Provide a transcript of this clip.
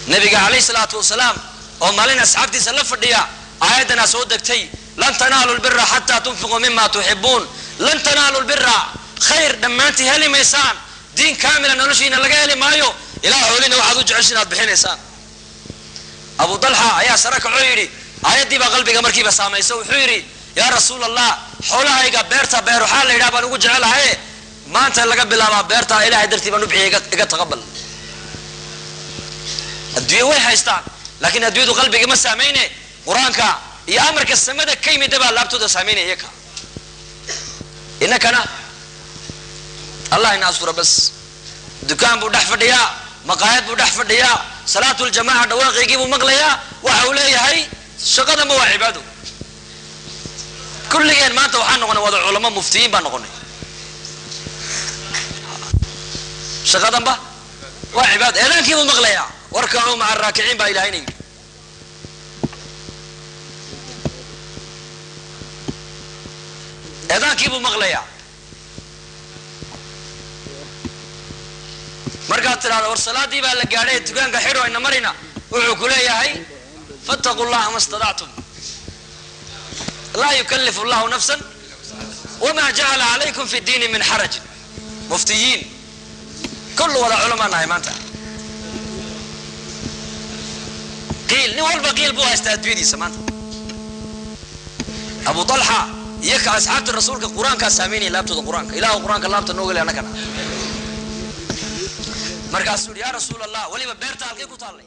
nabiga alayhi salaatu wasalaam oo maalin asxaabtiisa la fadhiya aayadana soo degtay lan tanaalu albirra hatta tunfiqu mimma tuhibbun lan tanaalu albirra khayr dhammaantii heli maysaan diin kaamila noloshiina laga heli maayo ilaa xoolina waxaad u jeceshiin aad bixinaysaan abu dalha ayaa saraka oo yiri aayadii ba qalbiga markiiba saameysay wuxuu yiri ya rasuul allah xoolahayga beerta beer waxa la yiraahdaa baan ugu jecelahay maanta laga bilaabo beerta ilaahay dartii baan u bixiyay iga taqabbal adduunyo way haystaan laakiin adduunyadu qalbiga ma saameyne quraanka iyo amarka samada kaymida baa laabtooda saameynaya iyaga inakana الله الناس بس دكان بودح فديا مقاعد بودح فديا صلاة الجماعة دواقي يجيبوا مغليا وحوليه هاي شغلة مو عباده كل جين ما توحنا نقول وضع علماء مفتين بنقول شغلة با وعباد إذا كيبوا مغليا واركعوا مع الراكعين بإلهين إذا كيبوا مغليا مرقات ترى والصلاة دي بقى لقارئ تقول حلو إن مرينا وعقولي هاي فاتقوا الله ما استطعتم لا يكلف الله نفسا وما جعل عليكم في الدين من حرج مفتيين كل ولا علماء نايمانتا قيل نوال بقيل بوها استهدويني سمانتا أبو طلحة يكا أصحاب الرسول كقرآن كاساميني لابتو القرآن إله القرآن كلابتو نوغل أنا كنا مركز يا رسول الله ولي بيرتا الكي كتالي